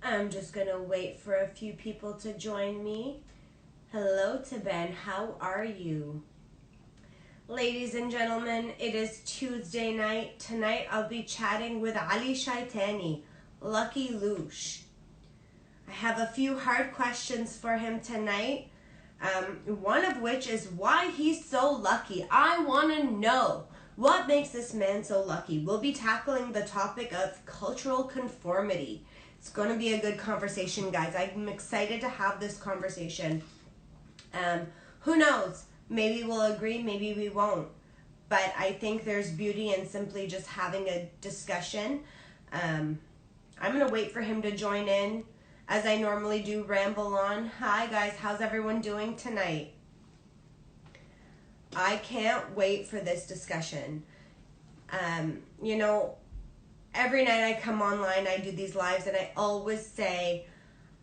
I'm just gonna wait for a few people to join me. Hello to Ben, how are you? Ladies and gentlemen, it is Tuesday night. Tonight I'll be chatting with Ali Shaitani, Lucky Loush. I have a few hard questions for him tonight. One of which is why he's so lucky. I want to know what makes this man so lucky. We'll be tackling the topic of cultural conformity. It's going to be a good conversation, guys. I'm excited to have this conversation. Who knows? Maybe we'll agree, maybe we won't. But I think there's beauty in simply just having a discussion. I'm going to wait for him to join in. As I normally do, ramble on. Hi guys, how's everyone doing tonight? I can't wait for this discussion. You know, every night I come online, I do these lives, and I always say,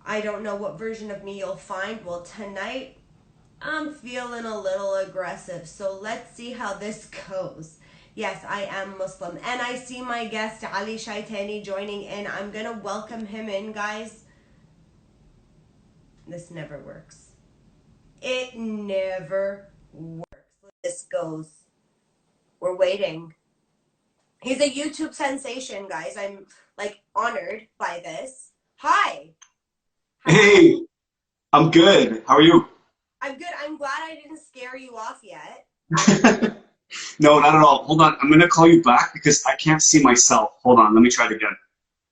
I don't know what version of me you'll find. Well, tonight, I'm feeling a little aggressive, so let's see how this goes. Yes, I am Muslim, and I see my guest, Ali Shaitani, joining in. I'm going to welcome him in, guys. This never works. It never works. This goes. We're waiting. He's a YouTube sensation, guys. I'm like honored by this. Hi. Hey, I'm good. How are you? I'm good. I'm glad I didn't scare you off yet. No, not at all. Hold on. I'm gonna call you back because I can't see myself. Hold on. Let me try it again.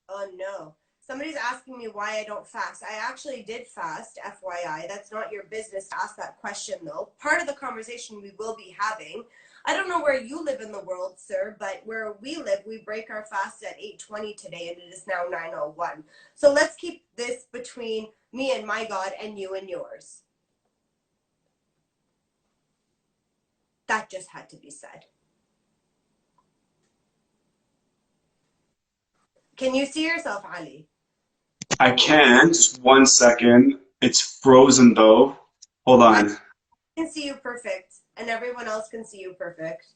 Oh no. Somebody's asking me why I don't fast. I actually did fast, FYI. That's not your business to ask that question, though. Part of the conversation we will be having. I don't know where you live in the world, sir, but where we live, we break our fast at 8:20 today, and it is now 9:01. So let's keep this between me and my God and you and yours. That just had to be said. Can you see yourself, Ali? I can. Just one second. It's frozen though. Hold I on. can see you perfect, and everyone else can see you perfect.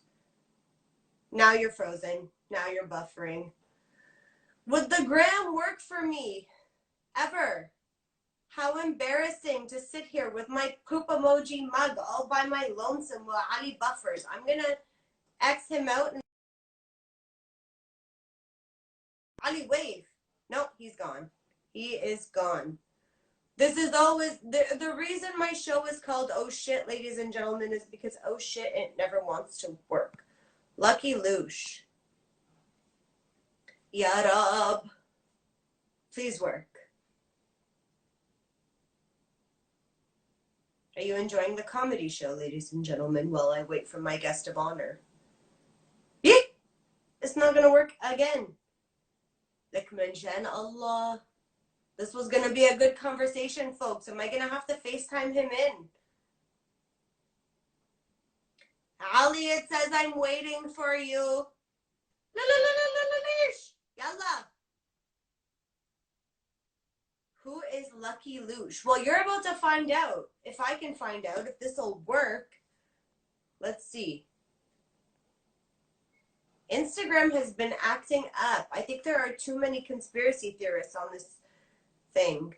Now you're frozen. Now you're buffering. Would the gram work for me? Ever? How embarrassing to sit here with my poop emoji mug all by my lonesome while Ali buffers. I'm gonna X him out and Ali wave. Nope, he's gone. He is gone. This is always the reason my show is called Oh Shit, ladies and gentlemen, is because oh shit, it never wants to work. Lucky Loush. Ya Rab. Please work. Are you enjoying the comedy show, ladies and gentlemen, while I wait for my guest of honor? Yeah, it's not gonna work again. Like mention Allah. This was gonna be a good conversation, folks. Am I gonna have to FaceTime him in? Ali, it says I'm waiting for you. La la la la la la lish. Yalla. Who is Lucky Loush? Well, you're about to find out. If I can find out if this will work. Let's see. Instagram has been acting up. I think there are too many conspiracy theorists on this thing.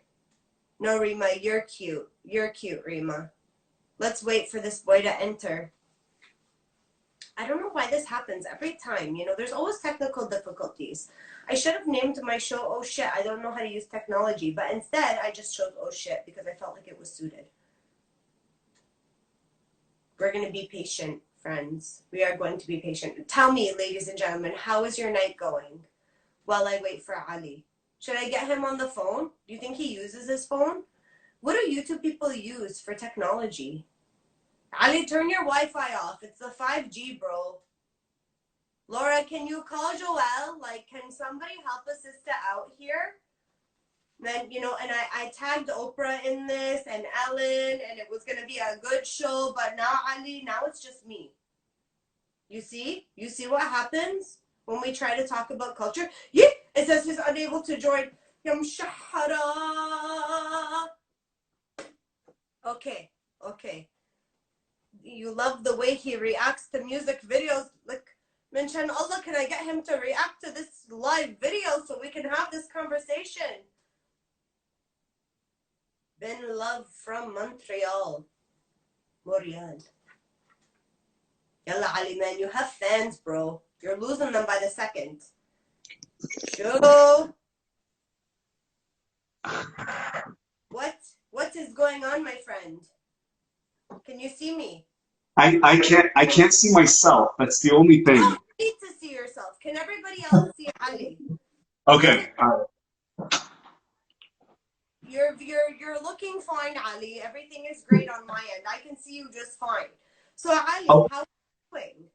No, Rima, you're cute. You're cute, Rima. Let's wait for this boy to enter. I don't know why this happens every time. You know, there's always technical difficulties. I should have named my show Oh Shit, I don't know how to use technology, but instead I just chose Oh Shit because I felt like it was suited. We're going to be patient, friends. We are going to be patient. Tell me, ladies and gentlemen, how is your night going while I wait for Ali? Should I get him on the phone? Do you think he uses his phone? What do YouTube people use for technology? Ali, turn your Wi-Fi off. It's the 5G, bro. Laura, can you call Joelle? Like, can somebody help a sister out here? Then, you know, and I tagged Oprah in this and Ellen, and it was going to be a good show, but now, Ali, now it's just me. You see? You see what happens when we try to talk about culture? Yeah, it says he's unable to join. Yamshahara. Okay, okay. You love the way he reacts to music videos. Like, mention Allah, can I get him to react to this live video so we can have this conversation? Ben Love from Montreal. Montreal. Yalla Ali, man, you have fans, bro. You're losing them by the second. Show. What is going on, my friend? Can you see me? I can't see myself. That's the only You thing. don't need to see yourself. Can everybody else see Ali? Okay. You're looking fine, Ali. Everything is great on my end. I can see you just fine. So Ali, Oh, how are you doing?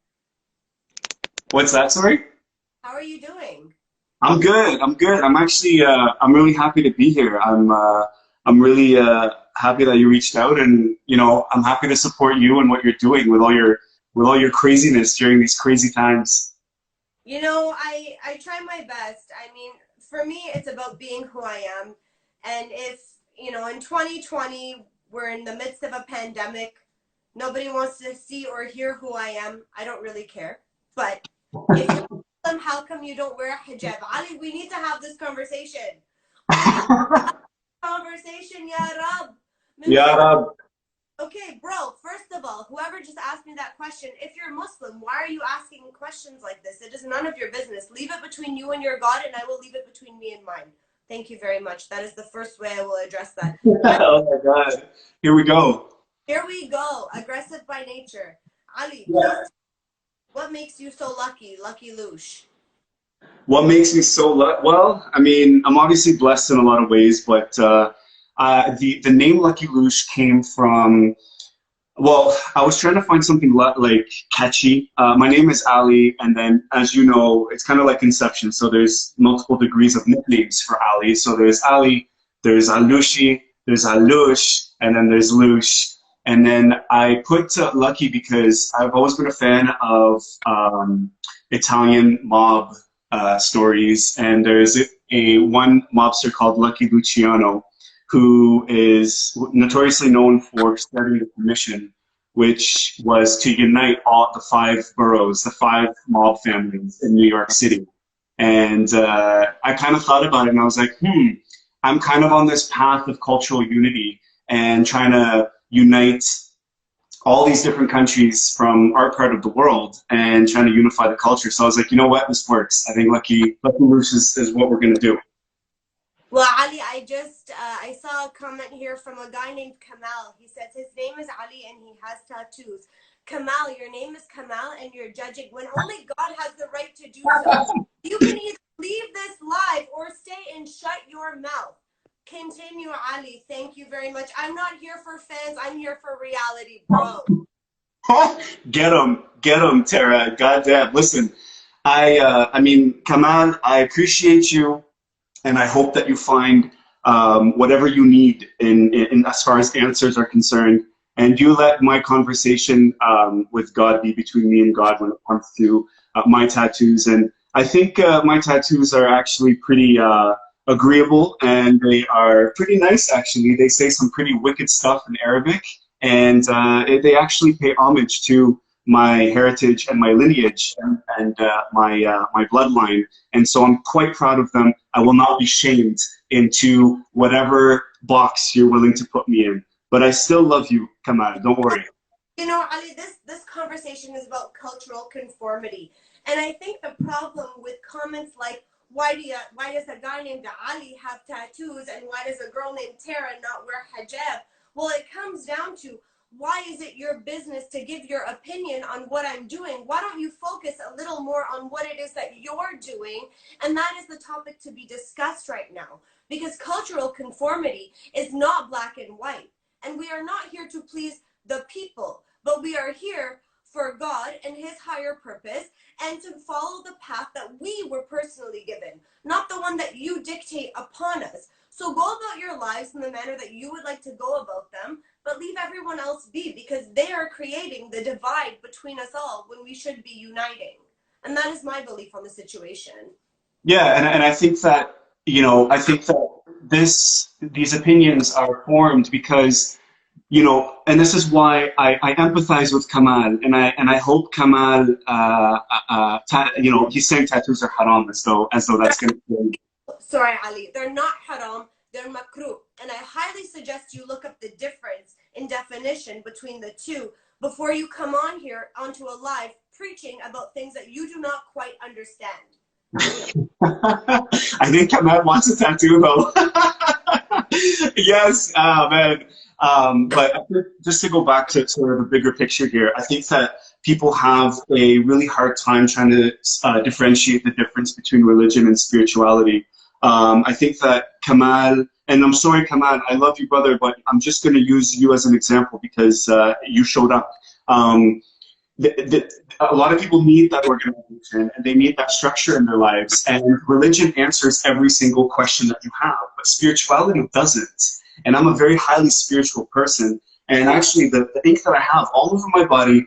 what's that? Sorry. How are you doing? I'm good. I'm good. I'm actually I'm really happy to be here. I'm really happy that you reached out, and I'm happy to support you and what you're doing with all your craziness during these crazy times. I try my best. I mean, for me, it's about being who I am. And if, in 2020, we're in the midst of a pandemic, nobody wants to see or hear who I am, I don't really care. But if you're Muslim, how come you don't wear a hijab? Ali, we need to have this conversation. We need conversation, ya Rab. Yeah. Okay, bro, first of all, whoever just asked me that question, if you're Muslim, why are you asking questions like this? It is none of your business. Leave it between you and your God, and I will leave it between me and mine. Thank you very much. That is the first way I will address that. Oh my God. Here we go. Here we go. Aggressive by nature. Ali, Yeah. please, what makes you so lucky, Lucky Loush? What makes me so well? I mean, I'm obviously blessed in a lot of ways, but the name Lucky Loush came from. Well, I was trying to find something like catchy. My name is Ali, and then, as you know, it's kind of like Inception. So there's multiple degrees of nicknames for Ali. So there's Ali, there's Alushi, there's Alush, and then there's Lush. And then I put Lucky because I've always been a fan of Italian mob stories, and there's a one mobster called Lucky Luciano, who is notoriously known for starting the commission, which was to unite all the five boroughs, the five mob families in New York City. And I kind of thought about it, and I was like, I'm kind of on this path of cultural unity and trying to unite all these different countries from our part of the world and trying to unify the culture. So I was like, you know what, this works. I think Lucky Loush is what we're going to do. Well, Ali, I saw a comment here from a guy named Kamal. He says his name is Ali and he has tattoos. Kamal, your name is Kamal and you're judging when only God has the right to do so. You can either leave this live or stay and shut your mouth. Continue, Ali. Thank you very much. I'm not here for fans. I'm here for reality, bro. Get him, Tara. Goddamn. Listen, I mean, Kamal, I appreciate you, and I hope that you find whatever you need in as far as answers are concerned. And you let my conversation with God be between me and God when it comes to my tattoos. And I think my tattoos are actually pretty agreeable, and they are pretty nice, actually. They say some pretty wicked stuff in Arabic, and they actually pay homage to my heritage and my lineage and my bloodline. And so I'm quite proud of them. I will not be shamed into whatever box you're willing to put me in. But I still love you, Kamal. Don't worry. Ali, this conversation is about cultural conformity. And I think the problem with comments like, why does a guy named Ali have tattoos and why does a girl named Tara not wear hijab? Well, it comes down to, why is it your business to give your opinion on what I'm doing? Why don't you focus a little more on what it is that you're doing? And that is the topic to be discussed right now. Because cultural conformity is not black and white. And we are not here to please the people, but we are here for God and his higher purpose and to follow the path that we were personally given, not the one that you dictate upon us. So go about your lives in the manner that you would like to go about them, but leave everyone else be, because they are creating the divide between us all when we should be uniting. And that is my belief on the situation. Yeah, and I think that, I think that these opinions are formed because, and this is why I empathize with Kamal, and I hope Kamal, he's saying tattoos are haram as though that's going to be. Sorry, Ali, they're not haram, they're makruh. And I highly suggest you look up the difference in definition between the two before you come on here onto a live preaching about things that you do not quite understand. I think Kamal wants a tattoo though. Yes, man. But I think just to go back to sort of the bigger picture here, I think that people have a really hard time trying to differentiate the difference between religion and spirituality. I think that Kamal, and I'm sorry, Kamal, I love you, brother, but I'm just going to use you as an example because you showed up. A lot of people need that organization and they need that structure in their lives. And religion answers every single question that you have, but spirituality doesn't. And I'm a very highly spiritual person. And actually, the ink that I have all over my body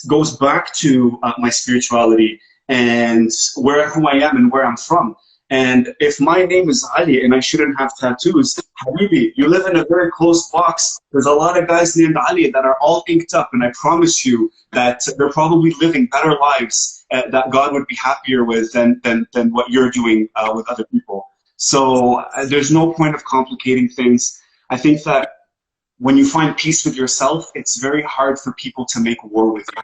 goes back to my spirituality and who I am and where I'm from. And if my name is Ali and I shouldn't have tattoos, Habibi, you live in a very close box. There's a lot of guys named Ali that are all inked up, and I promise you that they're probably living better lives that God would be happier with than what you're doing with other people. So there's no point of complicating things. I think that when you find peace with yourself, it's very hard for people to make war with you.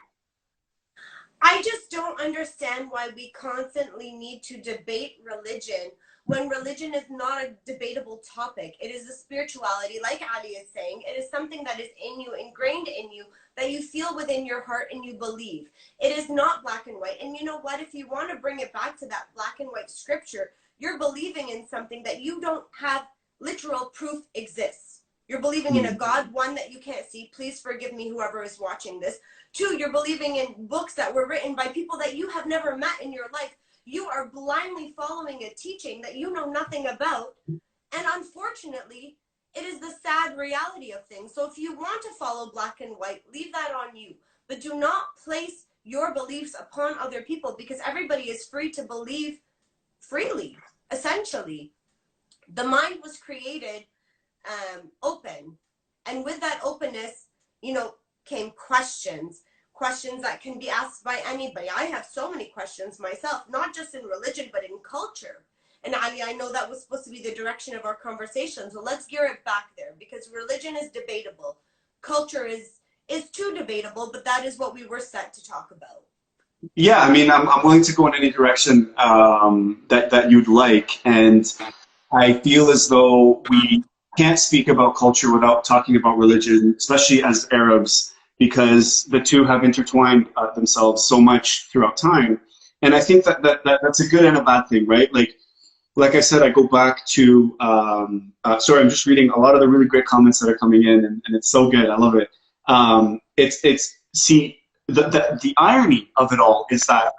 I just don't understand why we constantly need to debate religion when religion is not a debatable topic. It is a spirituality, like Ali is saying. It is something that is in you, ingrained in you, that you feel within your heart and you believe. It is not black and white. And you know what? If you want to bring it back to that black and white scripture, you're believing in something that you don't have literal proof exists. You're believing in a God, one, that you can't see. Please forgive me, whoever is watching this. Two, you're believing in books that were written by people that you have never met in your life. You are blindly following a teaching that you know nothing about. And unfortunately, it is the sad reality of things. So if you want to follow black and white, leave that on you. But do not place your beliefs upon other people, because everybody is free to believe freely, essentially. The mind was created open. And with that openness, came questions that can be asked by anybody. I have so many questions myself, not just in religion, but in culture. And Ali, I know that was supposed to be the direction of our conversation. So let's gear it back there, because religion is debatable. Culture is too debatable, but that is what we were set to talk about. Yeah, I mean, I'm willing to go in any direction that you'd like. And I feel as though we can't speak about culture without talking about religion, especially as Arabs, because the two have intertwined themselves so much throughout time. And I think that's a good and a bad thing, right? Like I said, I go back to, sorry, I'm just reading a lot of the really great comments that are coming in, and it's so good. I love it. The irony of it all is that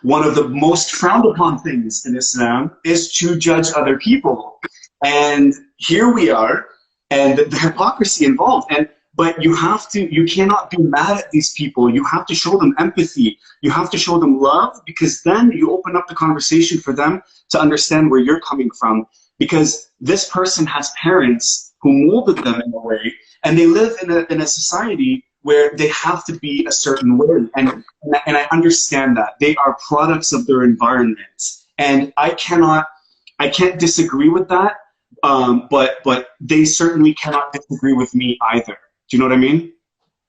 one of the most frowned upon things in Islam is to judge other people. And here we are, and the hypocrisy involved. But you cannot be mad at these people. You have to show them empathy. You have to show them love, because then you open up the conversation for them to understand where you're coming from. Because this person has parents who molded them in a way, and they live in a society where they have to be a certain way. And I understand that. They are products of their environment. And I can't disagree with that, but they certainly cannot disagree with me either. Do you know what I mean?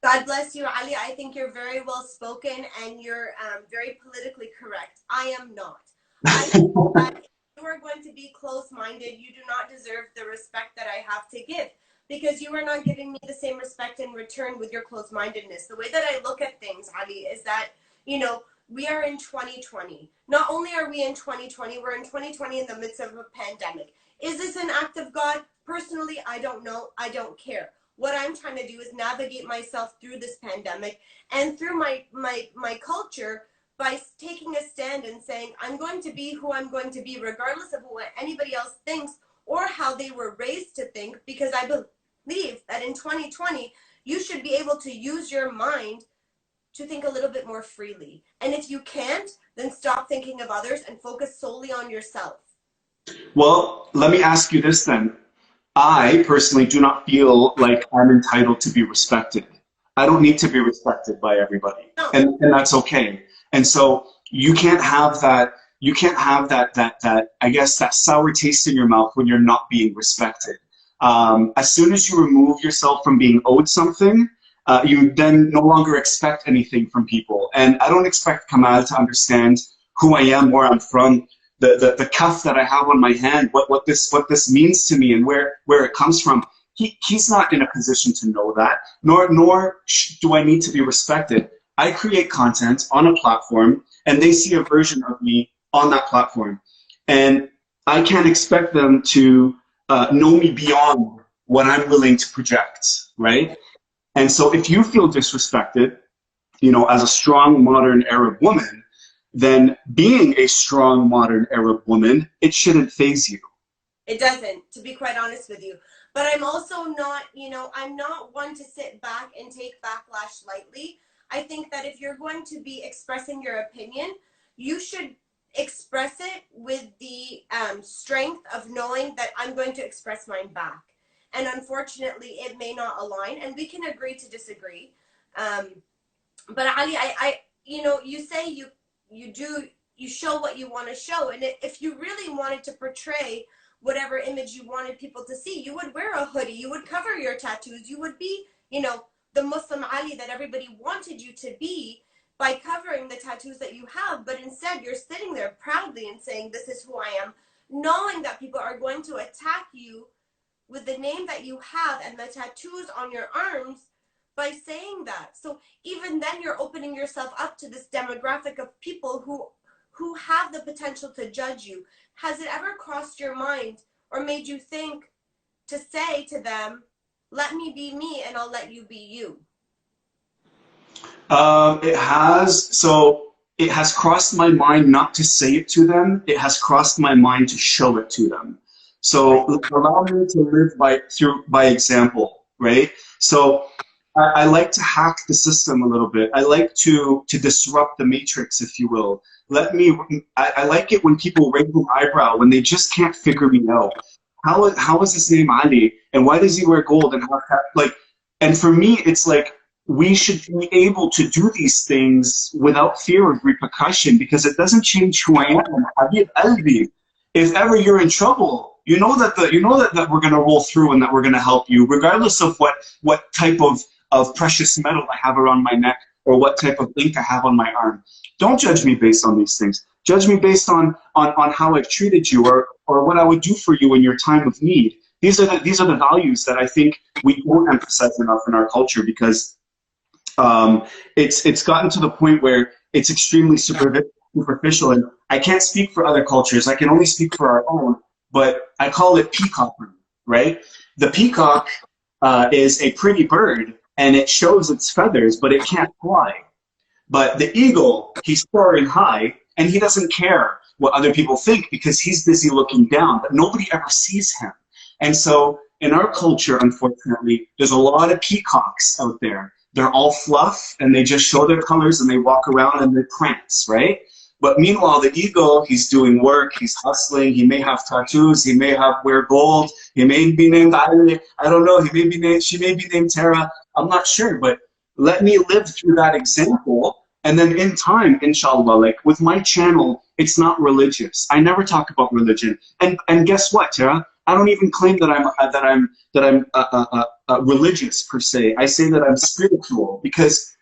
God bless you, Ali. I think you're very well spoken and you're very politically correct. I am not. I think that if you are going to be close-minded, you do not deserve the respect that I have to give, because you are not giving me the same respect in return with your close-mindedness. The way that I look at things, Ali, is that, we are in 2020. Not only are we in 2020, we're in 2020 in the midst of a pandemic. Is this an act of God? Personally, I don't know. I don't care. What I'm trying to do is navigate myself through this pandemic and through my culture by taking a stand and saying, I'm going to be who I'm going to be, regardless of what anybody else thinks or how they were raised to think, because I believe that in 2020, you should be able to use your mind to think a little bit more freely. And if you can't, then stop thinking of others and focus solely on yourself. Well, let me ask you this then. I personally do not feel like I'm entitled to be respected. I don't need to be respected by everybody. No. And that's okay. And so you can't have that I guess, that sour taste in your mouth when you're not being respected. As soon as you remove yourself from being owed something, you then no longer expect anything from people. And I don't expect Kamal to understand who I am, where I'm from, the cuff that I have on my hand, what this means to me and where it comes from. He's not in a position to know that, nor do I need to be respected. I create content on a platform, and they see a version of me on that platform. And I can't expect them to know me beyond what I'm willing to project, right? And so if you feel disrespected, as a strong modern Arab woman, then being a strong modern Arab woman, it shouldn't faze you. It doesn't, to be quite honest with you. But I'm also not, I'm not one to sit back and take backlash lightly. I think that if you're going to be expressing your opinion, you should express it with the strength of knowing that I'm going to express mine back. And unfortunately, it may not align, and we can agree to disagree. But Ali, you say you show what you want to show, and if you really wanted to portray whatever image you wanted people to see, you would wear a hoodie, you would cover your tattoos, you would be, the Muslim Ali that everybody wanted you to be by covering the tattoos that you have. But instead, you're sitting there proudly and saying, this is who I am, knowing that people are going to attack you with the name that you have and the tattoos on your arms by saying that. So even then, you're opening yourself up to this demographic of people who have the potential to judge you. Has it ever crossed your mind or made you think to say to them, let me be me and I'll let you be you? It has. So it has crossed my mind not to say it to them. It has crossed my mind to show it to them. So allow me to live by example, right? So I like to hack the system a little bit. I like to disrupt the matrix, if you will. I like it when people raise an eyebrow when they just can't figure me out. How is his name Ali, and why does he wear gold, and and for me it's like we should be able to do these things without fear of repercussion, because it doesn't change who I am. Habib Albi, if ever you're in trouble, that we're gonna roll through and that we're gonna help you, regardless of what type of precious metal I have around my neck or what type of ink I have on my arm. Don't judge me based on these things. Judge me based on how I've treated you or what I would do for you in your time of need. These are the values that I think we don't emphasize enough in our culture, because it's gotten to the point where it's extremely superficial. And I can't speak for other cultures. I can only speak for our own. But I call it peacockery, right? The peacock is a pretty bird, and it shows its feathers, but it can't fly. But the eagle, he's soaring high, and he doesn't care what other people think because he's busy looking down, but nobody ever sees him. And so in our culture, unfortunately, there's a lot of peacocks out there. They're all fluff, and they just show their colors, and they walk around and they prance, right? But meanwhile, the eagle, he's doing work, he's hustling, he may have tattoos, he may wear gold, he may be named Ali, I don't know, she may be named Tara, I'm not sure, but let me live through that example. And then in time, inshallah, like with my channel, it's not religious. I never talk about religion. And guess what, Tara? I don't even claim that I'm religious per se. I say that I'm spiritual, because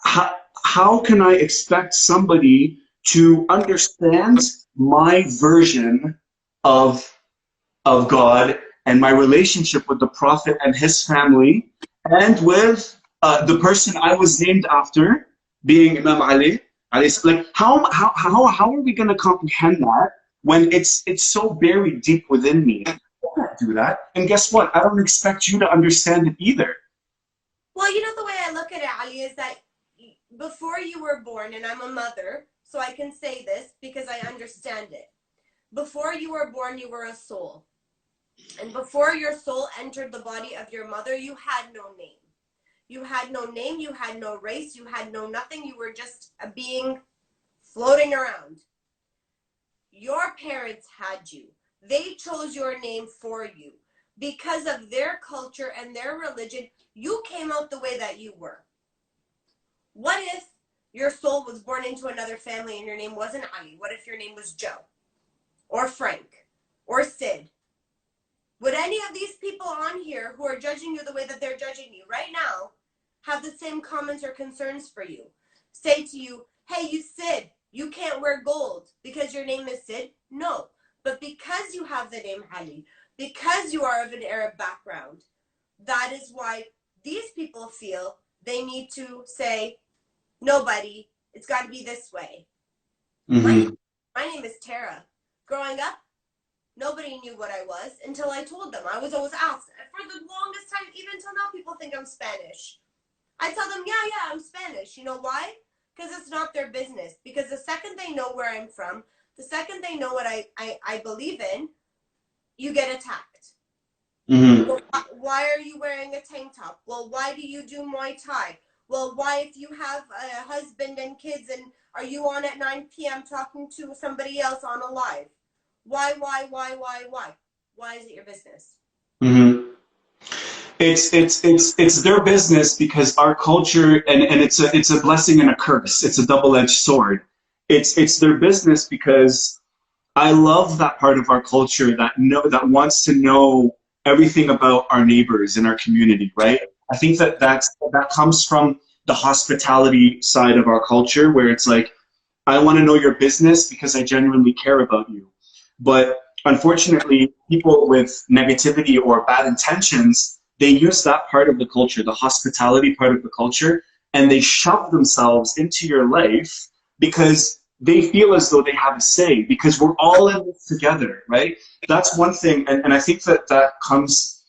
how can I expect somebody to understand my version of God and my relationship with the Prophet and his family, and with the person I was named after, being Imam Ali? Like how are we going to comprehend that when it's so buried deep within me? I can't do that. And guess what? I don't expect you to understand it either. Well, the way I look at it, Ali, is that before you were born, and I'm a mother, so I can say this because I understand it. Before you were born, you were a soul. And before your soul entered the body of your mother, you had no name. You had no name, you had no race, you had no nothing. You were just a being floating around. Your parents had you. They chose your name for you. Because of their culture and their religion, you came out the way that you were. What if your soul was born into another family and your name wasn't Ali? What if your name was Joe or Frank or Sid? Would any of these people on here who are judging you the way that they're judging you right now have the same comments or concerns for you? Say to you, hey, you Sid, you can't wear gold because your name is Sid? No. But because you have the name Ali, because you are of an Arab background, that is why these people feel they need to say, nobody, it's got to be this way. Mm-hmm. My name is Tara. Growing up, nobody knew what I was until I told them. I was always asked. For the longest time, even till now, people think I'm Spanish. I tell them, yeah, I'm Spanish. You know why? Because it's not their business. Because the second they know where I'm from, the second they know what I believe in, you get attacked. Mm-hmm. Well, why are you wearing a tank top? Well, why do you do Muay Thai? Well, why, if you have a husband and kids, and are you on at 9 p.m. talking to somebody else on a live? Why? Why is it your business? Mm-hmm. It's their business because our culture, and it's a blessing and a curse. It's a double-edged sword. It's their business because I love that part of our culture that wants to know everything about our neighbors in our community, right? I think that comes from the hospitality side of our culture, where it's like, I want to know your business because I genuinely care about you. But unfortunately, people with negativity or bad intentions, they use that part of the culture, the hospitality part of the culture, and they shove themselves into your life because they feel as though they have a say, because we're all in this together, right? That's one thing. And I think that comes,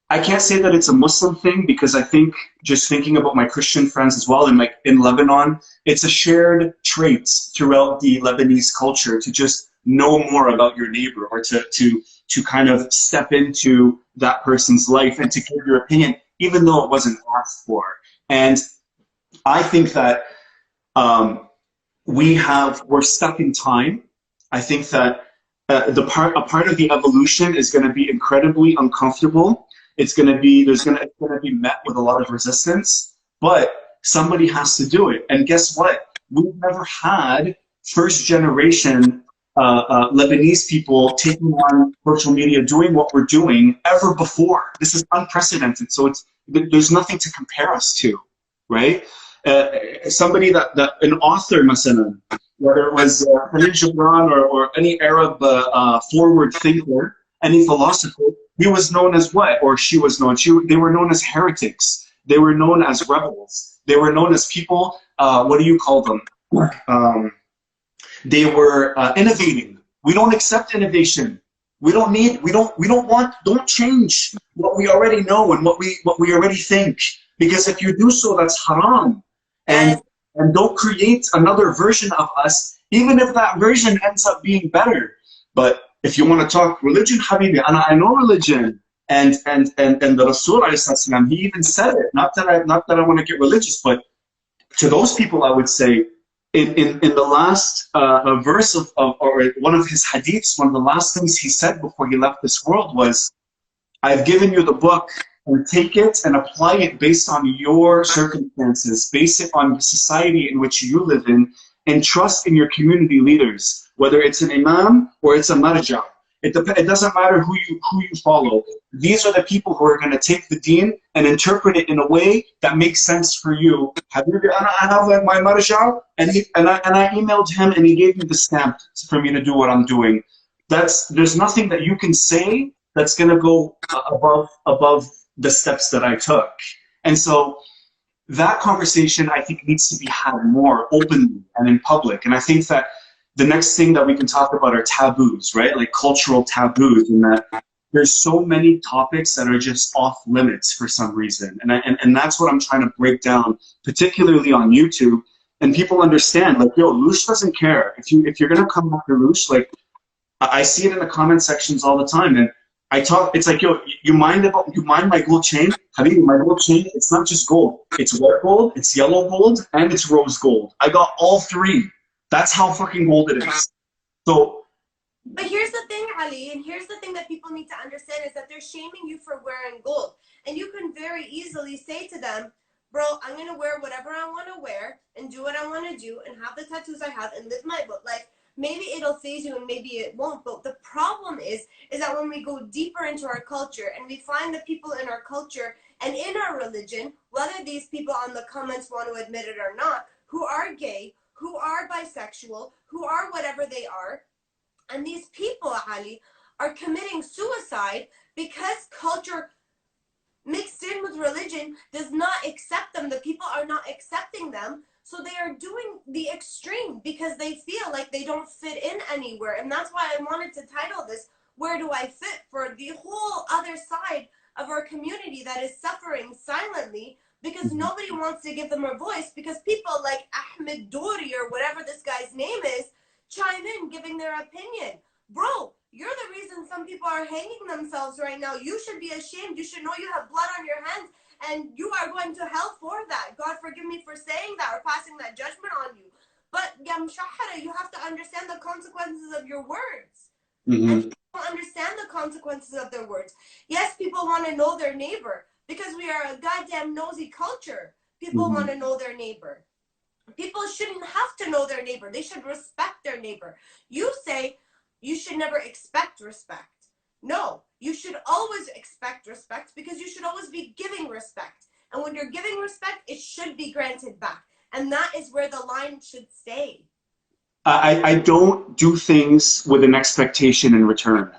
I can't say that it's a Muslim thing, because I think, just thinking about my Christian friends as well, and like in Lebanon, it's a shared trait throughout the Lebanese culture to just know more about your neighbor, or to kind of step into that person's life and to give your opinion, even though it wasn't asked for. And I think that we're stuck in time. I think that a part of the evolution is going to be incredibly uncomfortable. It's going to be met with a lot of resistance, but somebody has to do it. And guess what? We've never had first generation Lebanese people taking on social media, doing what we're doing ever before. This is unprecedented. So there's nothing to compare us to, right? Somebody an author, مثلا, whether it was Khalil Gibran or any Arab forward thinker, any philosopher, he was known as what? Or she was known. They were known as heretics. They were known as rebels. They were known as people. What do you call them? They were innovating. We don't accept innovation. Don't change what we already know and what we already think. Because if you do so, that's haram. And don't create another version of us, even if that version ends up being better. But if you want to talk religion, Habibi, and I know religion, and the Rasul, he even said it. Not that I want to get religious, but to those people, I would say, in the last verse or one of his hadiths, one of the last things he said before he left this world was, I've given you the book, and take it and apply it based on your circumstances, base it on the society in which you live in, and trust in your community leaders, whether it's an imam or it's a marja. It doesn't matter who you follow. These are the people who are going to take the deen and interpret it in a way that makes sense for you. I have my marja, and I emailed him, and he gave me the stamp for me to do what I'm doing. There's nothing that you can say that's going to go above the steps that I took. And so that conversation, I think, needs to be had more openly and in public. And I think that the next thing that we can talk about are taboos, right? Like cultural taboos, and that there's so many topics that are just off limits for some reason. And that's what I'm trying to break down, particularly on YouTube. And people understand, like, yo, Loush doesn't care. If you're going to come after Loush, like, I see it in the comment sections all the time. And it's like, yo, you mind my gold chain? Habibi, my gold chain, it's not just gold. It's white gold, it's yellow gold, and it's rose gold. I got all three. That's how fucking gold it is. So. But here's the thing, Ali, and here's the thing that people need to understand is that they're shaming you for wearing gold. And you can very easily say to them, bro, I'm going to wear whatever I want to wear and do what I want to do and have the tattoos I have and live my life. maybe it'll faze you and maybe it won't. But the problem is that when we go deeper into our culture and we find the people in our culture and in our religion, whether these people on the comments want to admit it or not, who are gay, who are bisexual, who are whatever they are, and these people, Ali, are committing suicide because culture mixed in with religion does not accept them. The people are not accepting them. So they are doing the extreme because they feel like they don't fit in anywhere. And that's why I wanted to title this, Where Do I Fit? For the whole other side of our community that is suffering silently because nobody wants to give them a voice, because people like Ahmed Dori or whatever this guy's name is chime in giving their opinion. Bro, you're the reason some people are hanging themselves right now. You should be ashamed. You should know you have blood on your hands and you are going to hell for that. God forgive me for saying that or passing that judgment on you. But ya mshahara, you have to understand the consequences of your words. And people don't understand the consequences of their words. Yes, people want to know their neighbor because we are a goddamn nosy culture. People want to know their neighbor. People shouldn't have to know their neighbor. They should respect their neighbor. You say you should never expect respect. No, you should always expect respect because you should always be giving respect. And when you're giving respect, it should be granted back. And that is where the line should stay. I don't do things with an expectation in return.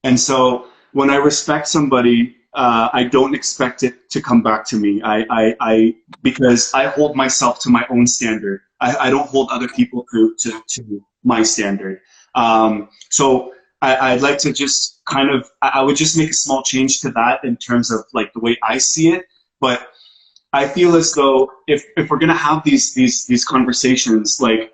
And so when I respect somebody, I don't expect it to come back to me. Because I hold myself to my own standard. I don't hold other people to my standard. So I'd like to just I would just make a small change to that in terms of like the way I see it. But I feel as though if we're gonna have these conversations, like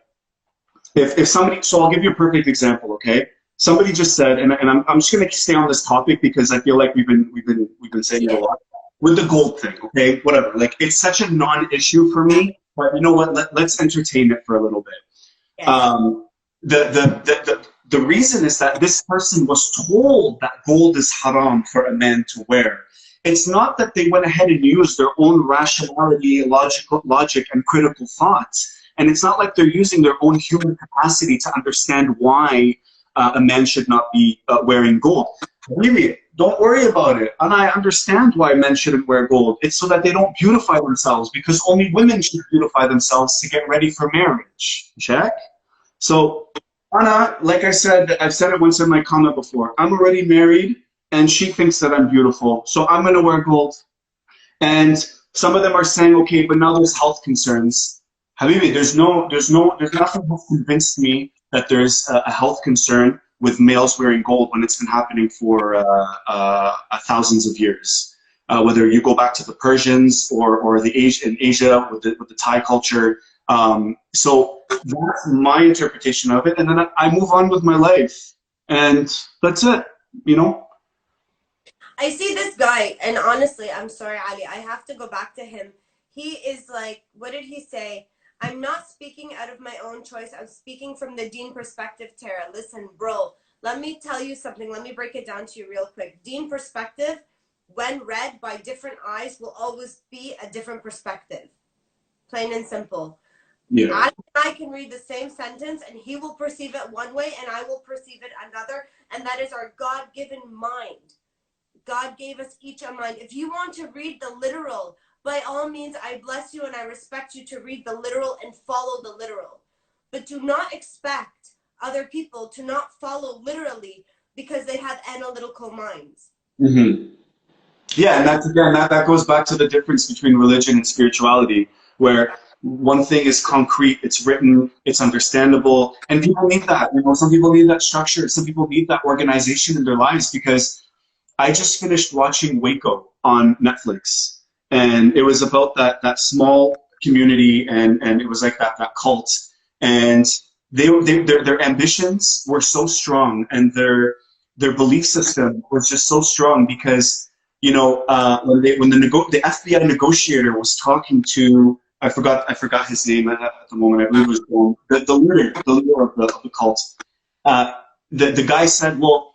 if somebody, so I'll give you a perfect example, okay? Somebody just said, and I'm just gonna stay on this topic because I feel like we've been saying it a lot with the gold thing, okay? Whatever. Like it's such a non-issue for me, but you know what? Let's entertain it for a little bit. Yes. The reason is that this person was told that gold is haram for a man to wear. It's not that they went ahead and used their own rationality, logic, and critical thoughts. And it's not like they're using their own human capacity to understand why a man should not be wearing gold. Really, don't worry about it. And I understand why men shouldn't wear gold. It's so that they don't beautify themselves, because only women should beautify themselves to get ready for marriage. Check? So, Anna, like I said, I've said it once in my comment before, I'm already married and she thinks that I'm beautiful. So I'm going to wear gold. And some of them are saying, okay, but now there's health concerns. Habibi, there's nothing that's convinced me that there's a health concern with males wearing gold when it's been happening for thousands of years. Whether you go back to the Persians or in Asia with the Thai culture. So that's my interpretation of it, and then I move on with my life, and that's it, you know? I see this guy, and honestly, I'm sorry, Ali, I have to go back to him. He is like, what did he say? I'm not speaking out of my own choice. I'm speaking from the Deen perspective, Tara. Listen, bro, let me tell you something. Let me break it down to you real quick. Deen perspective, when read by different eyes, will always be a different perspective. Plain and simple. Yeah. I can read the same sentence and he will perceive it one way and I will perceive it another. And that is our God-given mind. God gave us each a mind. If you want to read the literal, by all means, I bless you and I respect you to read the literal and follow the literal. But do not expect other people to not follow literally because they have analytical minds. Mm-hmm. Yeah, and that's again, that goes back to the difference between religion and spirituality, where one thing is concrete, it's written, it's understandable, and people need that. You know, some people need that structure, some people need that organization in their lives, because I just finished watching Waco on Netflix, and it was about that small community, and it was like that cult, and their ambitions were so strong, and their belief system was just so strong, because you know, when the FBI negotiator was talking to, I forgot his name at the moment. I believe it was the leader of the cult. The guy said, well,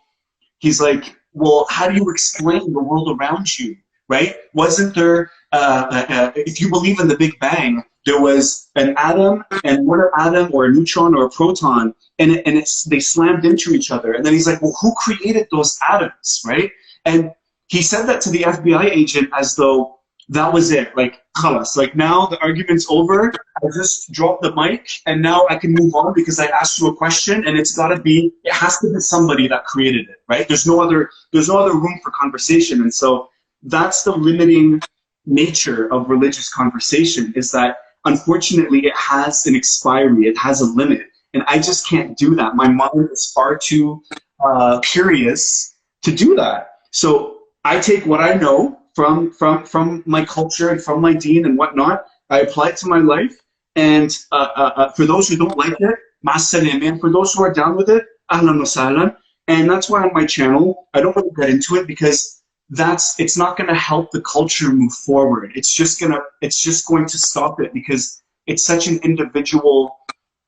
he's like, well, how do you explain the world around you, right? Wasn't there, if you believe in the Big Bang, there was an atom and another atom or a neutron or a proton, and they slammed into each other. And then he's like, well, who created those atoms, right? And he said that to the FBI agent as though that was it, like, khalas, like now the argument's over, I just dropped the mic and now I can move on because I asked you a question, and it has to be somebody that created it, right? There's no other room for conversation. And so that's the limiting nature of religious conversation, is that unfortunately it has an expiry, it has a limit, and I just can't do that. My mind is far too curious to do that. So I take what I know from my culture and from my deen and whatnot, I apply it to my life, and for those who don't like it, ma'as-salam, and for those who are down with it, ahlan wa sahlan. And that's why on my channel, I don't want to get into it, because it's not going to help the culture move forward. It's just going to stop it, because it's such an individual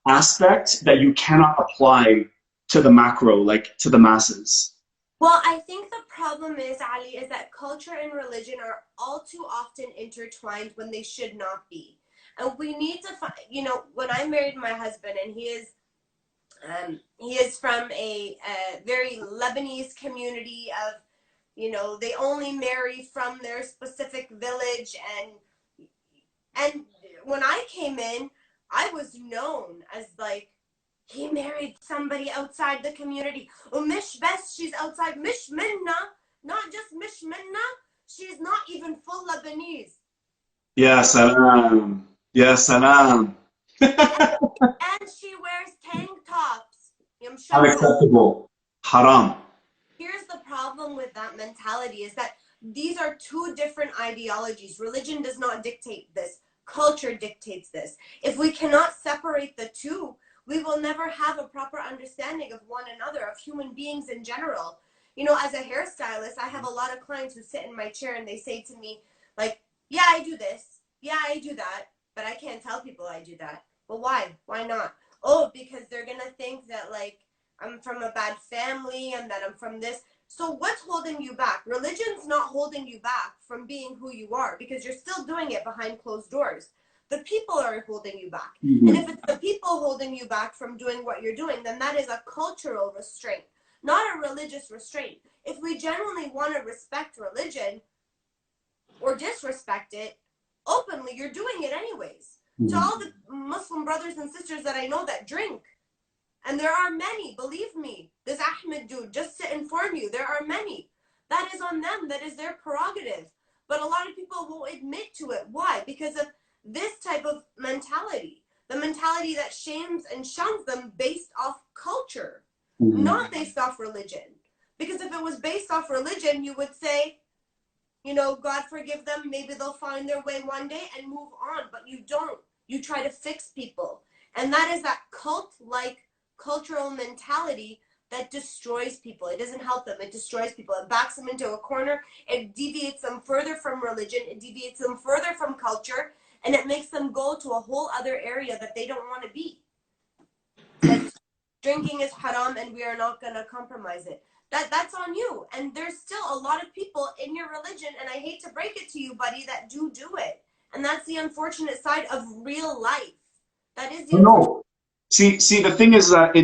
aspect that you cannot apply to the macro, like to the masses. Well, I think the problem is, Ali, is that culture and religion are all too often intertwined when they should not be. And we need to find, you know, when I married my husband, and he is from a very Lebanese community of, you know, they only marry from their specific village, and when I came in, I was known as like, he married somebody outside the community. Mish best, she's outside. Mish minna, not just mish minna, she's not even full Lebanese. Ya salam. Ya salam. And she wears tank tops. Unacceptable. Haram. Here's the problem with that mentality, is that these are two different ideologies. Religion does not dictate this. Culture dictates this. If we cannot separate the two, we will never have a proper understanding of one another, of human beings in general. You know, as a hairstylist, I have a lot of clients who sit in my chair and they say to me, like, yeah, I do this. Yeah, I do that. But I can't tell people I do that. Well, why? Why not? Oh, because they're going to think that, like, I'm from a bad family and that I'm from this. So what's holding you back? Religion's not holding you back from being who you are, because you're still doing it behind closed doors. The people are holding you back. Mm-hmm. And if it's the people holding you back from doing what you're doing, then that is a cultural restraint, not a religious restraint. If we genuinely want to respect religion or disrespect it openly, you're doing it anyways. Mm-hmm. To all the Muslim brothers and sisters that I know that drink, and there are many, believe me, this Ahmed dude, just to inform you, there are many. That is on them. That is their prerogative. But a lot of people won't admit to it. Why? Because of this type of mentality, the mentality that shames and shuns them based off culture, mm-hmm. not based off religion. Because if it was based off religion, you would say, you know, God forgive them, maybe they'll find their way one day and move on. But you don't. You try to fix people. And that is that cult-like cultural mentality that destroys people. It doesn't help them. It destroys people. It backs them into a corner. It deviates them further from religion. It deviates them further from culture. And it makes them go to a whole other area that they don't want to be. Like, drinking is haram and we are not going to compromise it. That's on you. And there's still a lot of people in your religion, and I hate to break it to you, buddy, that do it. And that's the unfortunate side of real life. That is the no. See, the thing is that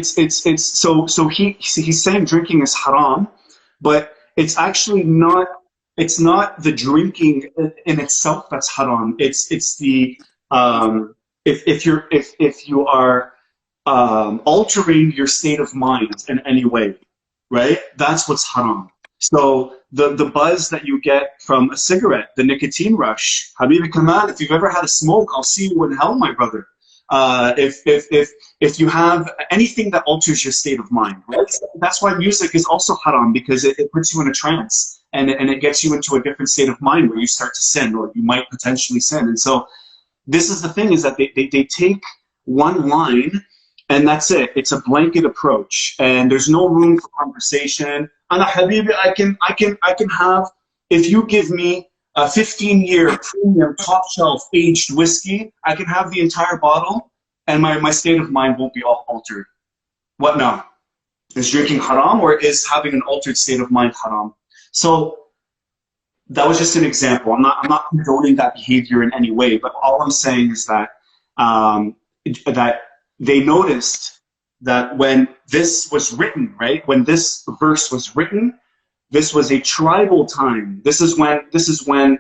so he's saying drinking is haram, but it's actually not. It's not the drinking in itself that's haram. It's the if you are altering your state of mind in any way, right? That's what's haram. So the buzz that you get from a cigarette, the nicotine rush, Habibi Kamal, if you've ever had a smoke, I'll see you in hell, my brother. If you have anything that alters your state of mind, right? That's why music is also haram, because it puts you in a trance and it gets you into a different state of mind where you start to sin, or you might potentially sin. And so this is the thing, is that they take one line and that's it. It's a blanket approach and there's no room for conversation. Ana Habibi, I can have, if you give me a 15-year premium top shelf aged whiskey, I can have the entire bottle and my state of mind won't be all altered. What now? Is drinking haram, or is having an altered state of mind haram? So that was just an example. I'm not condoning that behavior in any way, but all I'm saying is that that they noticed that when this was written, right, when this verse was written, this was a tribal time. This is when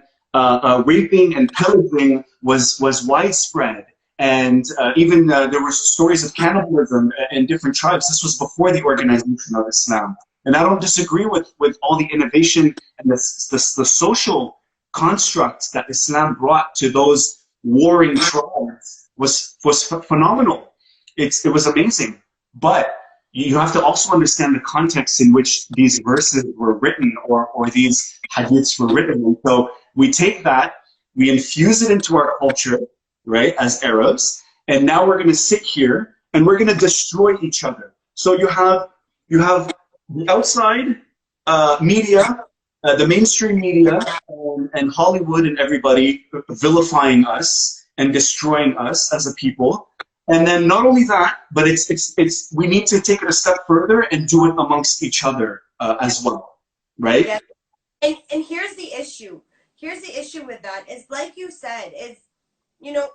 raping and pillaging was widespread, and even there were stories of cannibalism in different tribes. This was before the organization of Islam, and I don't disagree with all the innovation and the social construct that Islam brought to those warring tribes was phenomenal. It was amazing, but you have to also understand the context in which these verses were written, or these hadiths were written. And so we take that, we infuse it into our culture, right, as Arabs, and now we're going to sit here and we're going to destroy each other. So you have the outside media, the mainstream media, and Hollywood and everybody vilifying us and destroying us as a people. And then not only that, but it's we need to take it a step further and do it amongst each other as well, right? Yeah. And here's the issue. Here's the issue with that is, like you said, is, you know,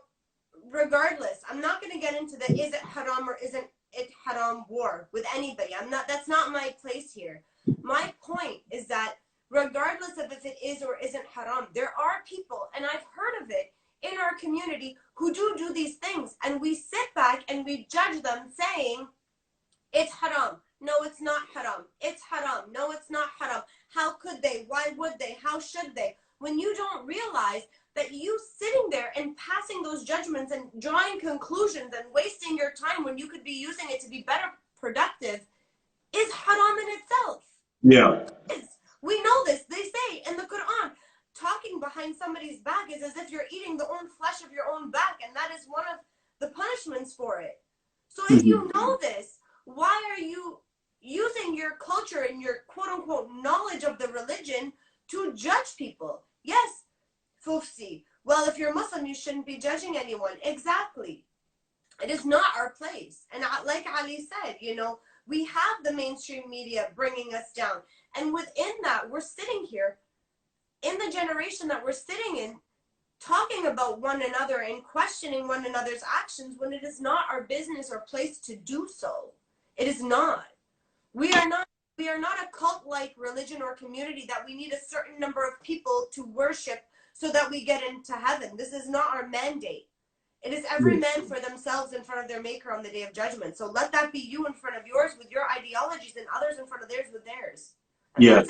regardless, I'm not going to get into the is it haram or isn't it haram war with anybody. That's not my place here. My point is that regardless of if it is or isn't haram, there are people, and I've heard of it in our community, who do these things, and we sit back and we judge them saying it's haram. No, it's not haram. It's haram. No, it's not haram. How could they? Why would they? How should they? When you don't realize that you sitting there and passing those judgments and drawing conclusions and wasting your time when you could be using it to be better productive is haram in itself. Yeah. We know this. They say in the Quran, talking behind somebody's back is as if you're eating the own flesh of your own back, and that is one of the punishments for it. So if you know this, why are you using your culture and your quote-unquote knowledge of the religion to judge people? Yes, Fufsi. Well, if you're Muslim, you shouldn't be judging anyone. Exactly. It is not our place. And like Ali said, you know, we have the mainstream media bringing us down. And within that, we're sitting here in the generation that we're sitting in, talking about one another and questioning one another's actions when it is not our business or place to do so. It is not. We are not a cult-like religion or community that we need a certain number of people to worship so that we get into heaven. This is not our mandate. It is every man for themselves in front of their maker on the day of judgment. So let that be you in front of yours with your ideologies, and others in front of theirs with theirs. And Yeah.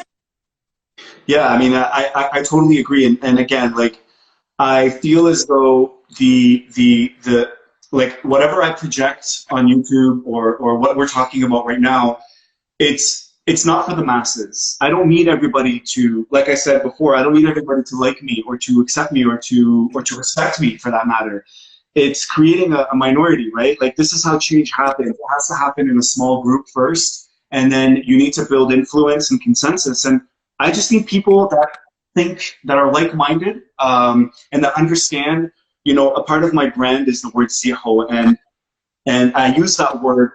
Yeah, I mean, I totally agree. And again, like, I feel as though the like whatever I project on YouTube or what we're talking about right now, it's not for the masses. I don't need everybody to, like I said before, I don't need everybody to like me or to accept me or to respect me for that matter. It's creating a minority, right? Like, this is how change happens. It has to happen in a small group first, and then you need to build influence and consensus. And I just need people that think, that are like-minded, and that understand. You know, a part of my brand is the word ziho, and I use that word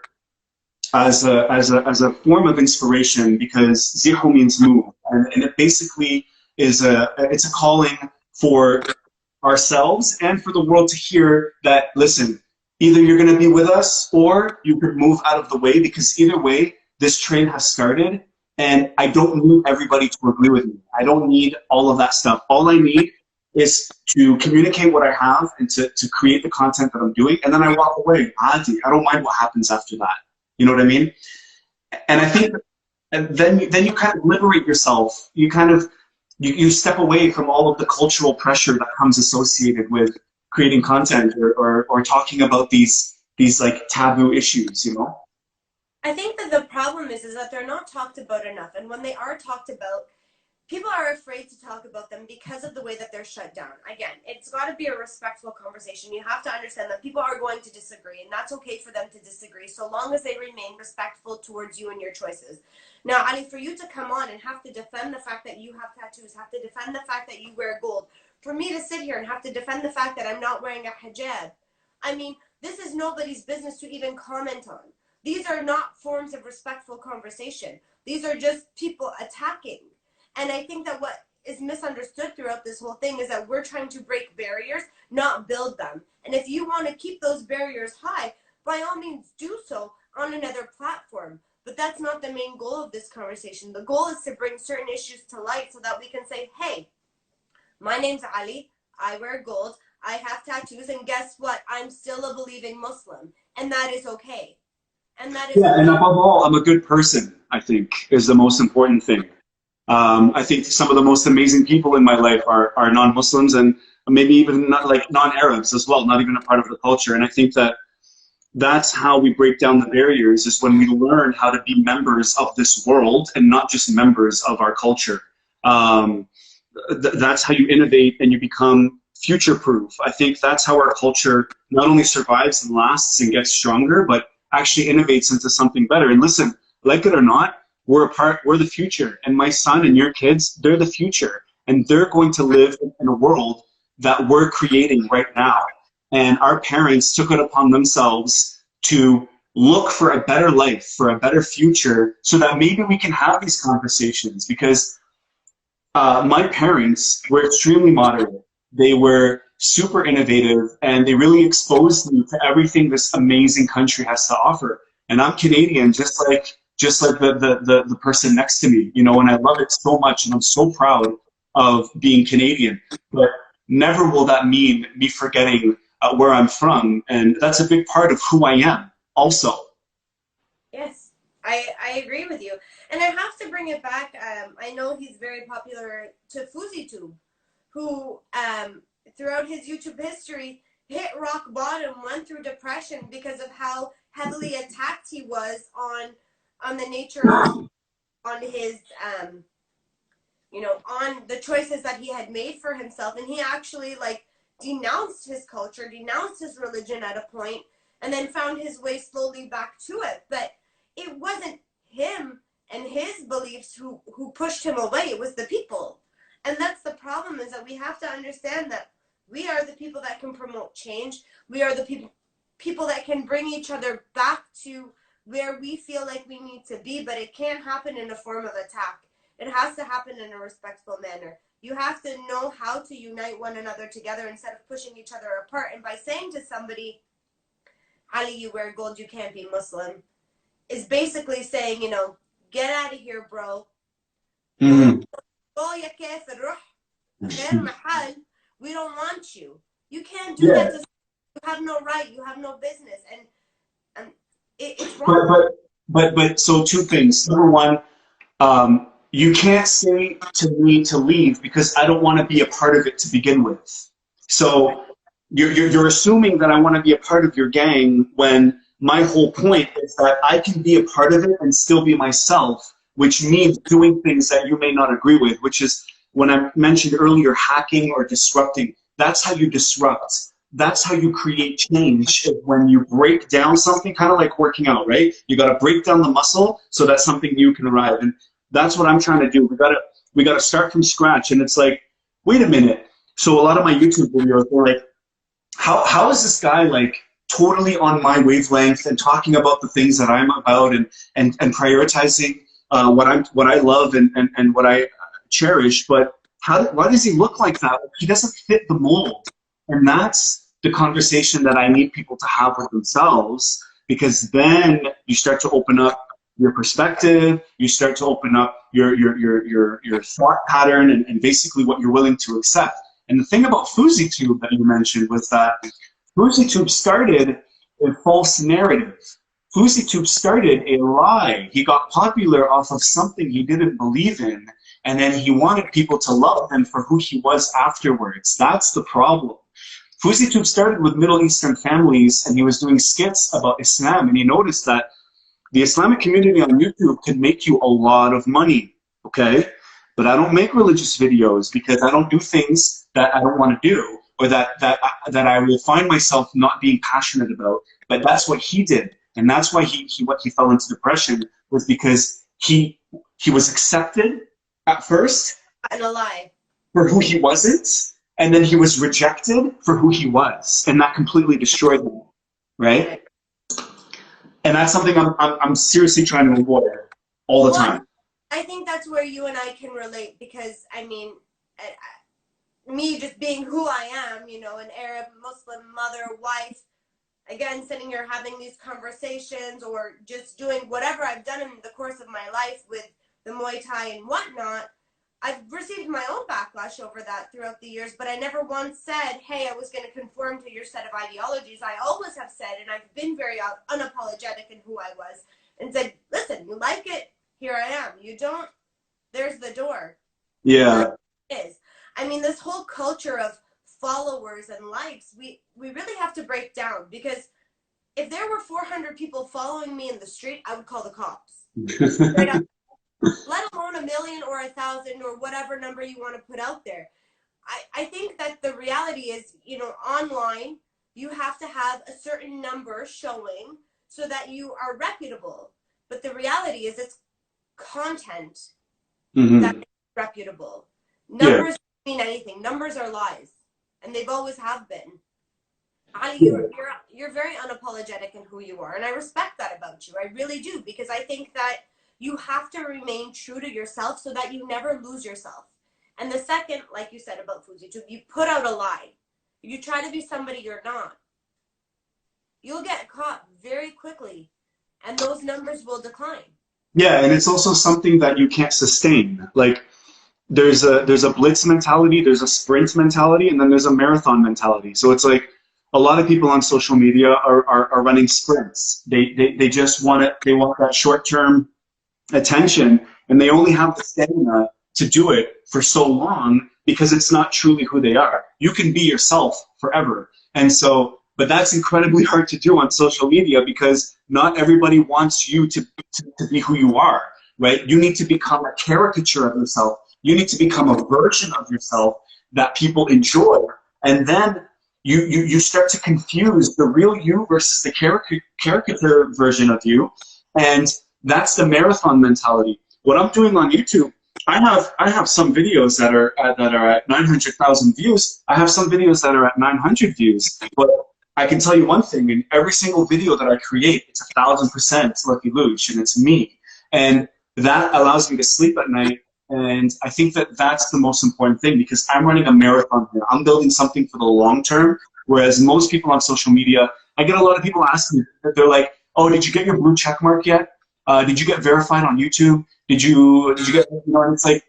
as a form of inspiration, because ziho means move, and it basically is it's a calling for ourselves and for the world to hear that, listen, either you're going to be with us or you could move out of the way, because either way, this train has started, and I don't need everybody to agree with me. I don't need all of that stuff. All I need is to communicate what I have and to create the content that I'm doing, and then I walk away. Adi, I don't mind what happens after that. You know what I mean? And I think then you kind of liberate yourself. You kind of you step away from all of the cultural pressure that comes associated with creating content or talking about these like taboo issues, you know? I think that the problem is that they're not talked about enough. And when they are talked about, people are afraid to talk about them because of the way that they're shut down. Again, it's got to be a respectful conversation. You have to understand that people are going to disagree, and that's okay for them to disagree, so long as they remain respectful towards you and your choices. Now, Ali, for you to come on and have to defend the fact that you have tattoos, have to defend the fact that you wear gold, for me to sit here and have to defend the fact that I'm not wearing a hijab, I mean, this is nobody's business to even comment on. These are not forms of respectful conversation. These are just people attacking. And I think that what is misunderstood throughout this whole thing is that we're trying to break barriers, not build them. And if you want to keep those barriers high, by all means do so on another platform. But that's not the main goal of this conversation. The goal is to bring certain issues to light so that we can say, hey, my name's Ali, I wear gold, I have tattoos, and guess what? I'm still a believing Muslim. And that is okay. And that is Yeah, and okay. above all, I'm a good person, I think, is the most important thing. I think some of the most amazing people in my life are non-Muslims and maybe even not like non-Arabs as well, not even a part of the culture. And I think that that's how we break down the barriers, is when we learn how to be members of this world and not just members of our culture. Um, that's how you innovate and you become future proof. I think that's how our culture not only survives and lasts and gets stronger, but actually innovates into something better. And listen, like it or not, we're the future. And my son and your kids, they're the future. And they're going to live in a world that we're creating right now. And our parents took it upon themselves to look for a better life, for a better future, so that maybe we can have these conversations. Because my parents were extremely moderate. They were super innovative, and they really exposed me to everything this amazing country has to offer. And I'm Canadian, just like the person next to me, you know, and I love it so much, and I'm so proud of being Canadian. But never will that mean me forgetting where I'm from, and that's a big part of who I am also. Yes, I agree with you. And I have to bring it back. I know he's very popular to FuzzyTube, who throughout his YouTube history hit rock bottom, went through depression because of how heavily attacked he was on the nature of, on his on the choices that he had made for himself. And he actually like denounced his culture, denounced his religion at a point, and then found his way slowly back to it. But it wasn't him and his beliefs who pushed him away. It was the people. And that's the problem, is that we have to understand that we are the people that can promote change. We are the people that can bring each other back to where we feel like we need to be, but it can't happen in a form of attack. It has to happen in a respectful manner. You have to know how to unite one another together instead of pushing each other apart. And by saying to somebody, Ali, you wear gold, you can't be Muslim, is basically saying, get out of here, bro. Mm-hmm. We don't want you. You can't do Yeah. that to someone. You have no right. You have no business. And it's wrong. But so two things. Number one, you can't say to me to leave because I don't want to be a part of it to begin with. So you're assuming that I want to be a part of your gang when my whole point is that I can be a part of it and still be myself, which means doing things that you may not agree with, which is when I mentioned earlier, hacking or disrupting. That's how you disrupt. That's how you create change, is when you break down something, kind of like working out, right? You got to break down the muscle so that something new can arrive. And that's what I'm trying to do. We got to start from scratch. And it's like, wait a minute. So a lot of my YouTube videos were like, how is this guy like totally on my wavelength and talking about the things that I'm about and prioritizing what I love and what I cherish, but why does he look like that? He doesn't fit the mold. And that's the conversation that I need people to have with themselves, because then you start to open up your perspective, you start to open up your thought pattern and basically what you're willing to accept. And the thing about FuzzyTube that you mentioned was that FuzzyTube started a false narrative. FuzzyTube started a lie. He got popular off of something he didn't believe in, and then he wanted people to love him for who he was afterwards. That's the problem. FuzzyTube started with Middle Eastern families, and he was doing skits about Islam, and he noticed that the Islamic community on YouTube could make you a lot of money, okay? But I don't make religious videos because I don't do things that I don't want to do, or that I will find myself not being passionate about. But that's what he did, and that's why he fell into depression, was because he was accepted at first And a lie. for who he wasn't, and then he was rejected for who he was, and that completely destroyed him, right? And that's something I'm seriously trying to avoid all the time. I think that's where you and I can relate, because I mean, me just being who I am, an Arab Muslim mother, wife, again, sitting here having these conversations or just doing whatever I've done in the course of my life with the Muay Thai and whatnot. I've received my own backlash over that throughout the years, but I never once said, hey, I was going to conform to your set of ideologies. I always have said, and I've been very unapologetic in who I was, and said, listen, you like it, here I am. You don't, there's the door. Yeah. It is. I mean, this whole culture of followers and likes, we really have to break down, because if there were 400 people following me in the street, I would call the cops. Straight up. Let alone 1,000,000 or 1,000 or whatever number you want to put out there. I think that the reality is, online, you have to have a certain number showing so that you are reputable. But the reality is it's content that is reputable. Numbers don't mean anything. Numbers are lies. And they've always have been. Ali, you're very unapologetic in who you are. And I respect that about you. I really do. Because I think that you have to remain true to yourself so that you never lose yourself. And the second, like you said about FouseyTube, you put out a lie. If you try to be somebody you're not, you'll get caught very quickly, and those numbers will decline. Yeah, and it's also something that you can't sustain. Like there's a blitz mentality, there's a sprint mentality, and then there's a marathon mentality. So it's like a lot of people on social media are running sprints. They just want it. They want that short term attention, and they only have the stamina to do it for so long because it's not truly who they are. You can be yourself forever. And so, but that's incredibly hard to do on social media because not everybody wants you to be who you are, right? You need to become a caricature of yourself. You need to become a version of yourself that people enjoy. And then you start to confuse the real you versus the caricature version of you. And that's the marathon mentality. What I'm doing on YouTube, I have some videos that are at 900,000 views. I have some videos that are at 900 views. But I can tell you one thing: in every single video that I create, it's 1,000% Lucky Loush, and it's me. And that allows me to sleep at night. And I think that that's the most important thing, because I'm running a marathon here. I'm building something for the long term. Whereas most people on social media, I get a lot of people asking me, they're like, "Oh, did you get your blue check mark yet? Did you get verified on YouTube? Did you get," and it's like,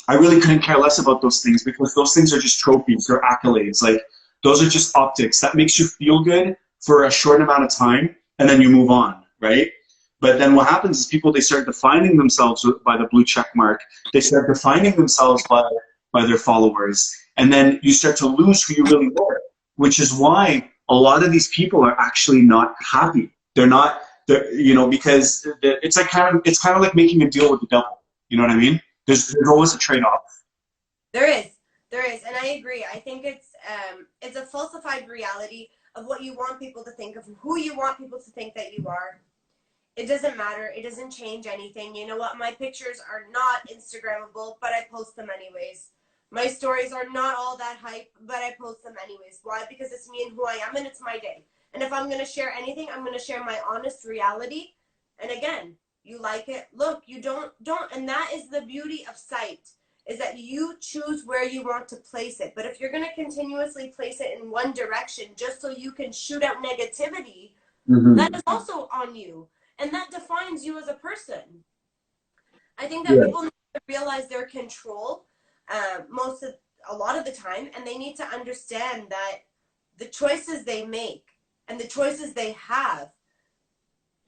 I really couldn't care less about those things, because those things are just trophies, they're accolades. Like, those are just optics. That makes you feel good for a short amount of time, and then you move on, right? But then what happens is people, they start defining themselves by the blue check mark. They start defining themselves by their followers. And then you start to lose who you really were, which is why a lot of these people are actually not happy. They're not, because it's kind of like making a deal with the devil. You know what I mean? There's always a trade-off. There is, and I agree. I think it's a falsified reality of what you want people to think, of who you want people to think that you are. It doesn't matter. It doesn't change anything. You know what? My pictures are not Instagrammable, but I post them anyways. My stories are not all that hype, but I post them anyways. Why? Because it's me and who I am, and it's my day. And if I'm going to share anything, I'm going to share my honest reality. And again, you like it, look, you don't. And that is the beauty of sight, is that you choose where you want to place it. But if you're going to continuously place it in one direction just so you can shoot out negativity, that is also on you. And that defines you as a person. I think that people need to realize their control a lot of the time, and they need to understand that the choices they make and the choices they have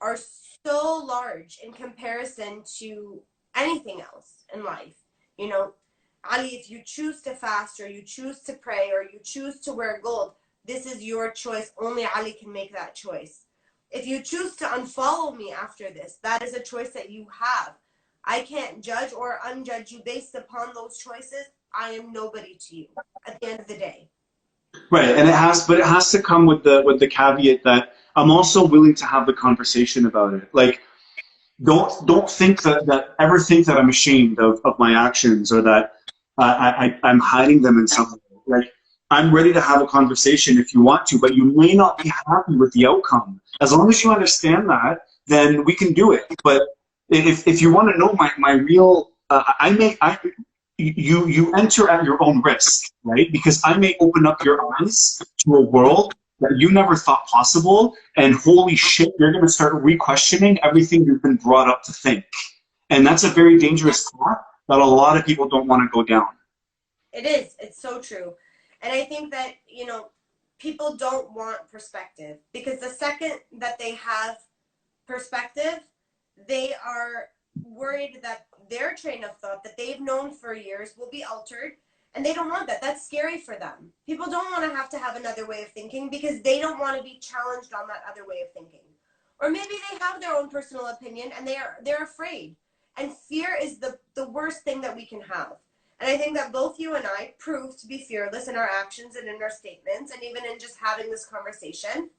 are so large in comparison to anything else in life. Ali, if you choose to fast, or you choose to pray, or you choose to wear gold, this is your choice. Only Ali can make that choice. If you choose to unfollow me after this, that is a choice that you have. I can't judge or unjudge you based upon those choices. I am nobody to you at the end of the day. Right, and it has to come with the caveat that I'm also willing to have the conversation about it. Like, don't think that ever think that I'm ashamed of my actions, or that I'm hiding them in some way. Like, I'm ready to have a conversation if you want to, but you may not be happy with the outcome. As long as you understand that, then we can do it. But if you want to know my real, you enter at your own risk, right? Because I may open up your eyes to a world that you never thought possible, and holy shit, you're going to start re-questioning everything you've been brought up to think. And that's a very dangerous path that a lot of people don't want to go down. It is. It's so true. And I think that, people don't want perspective, because the second that they have perspective, they are worried that their train of thought that they've known for years will be altered, and they don't want that. That's scary for them. People don't want to have another way of thinking because they don't want to be challenged on that other way of thinking. Or maybe they have their own personal opinion and they're afraid. And fear is the worst thing that we can have. And I think that both you and I proved to be fearless in our actions and in our statements, and even in just having this conversation.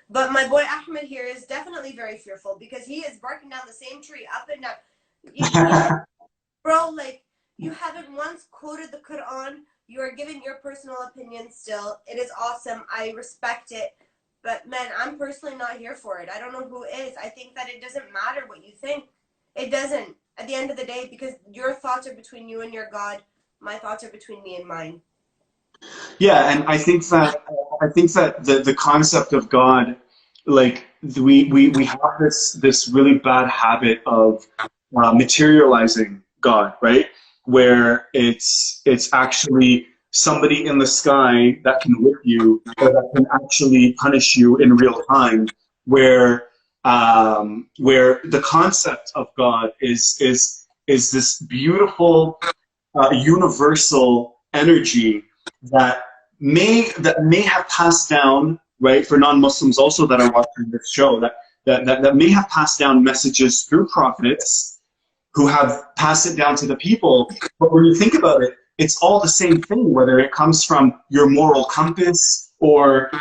But my boy Ahmed here is definitely very fearful, because he is barking down the same tree up and down. Bro, like, you haven't once quoted the Quran. You are giving your personal opinion still. It is awesome. I respect it. But, man, I'm personally not here for it. I don't know who is. I think that it doesn't matter what you think. It doesn't, at the end of the day, because your thoughts are between you and your God. My thoughts are between me and mine. Yeah, and I think that the concept of God, like we have this really bad habit of materializing God, right? Where it's actually somebody in the sky that can whip you, or that can actually punish you in real time. Where the concept of God is this beautiful universal energy that may have passed down, right, for non-Muslims also that are watching this show, that may have passed down messages through prophets who have passed it down to the people. But when you think about it, it's all the same thing, whether it comes from your moral compass, or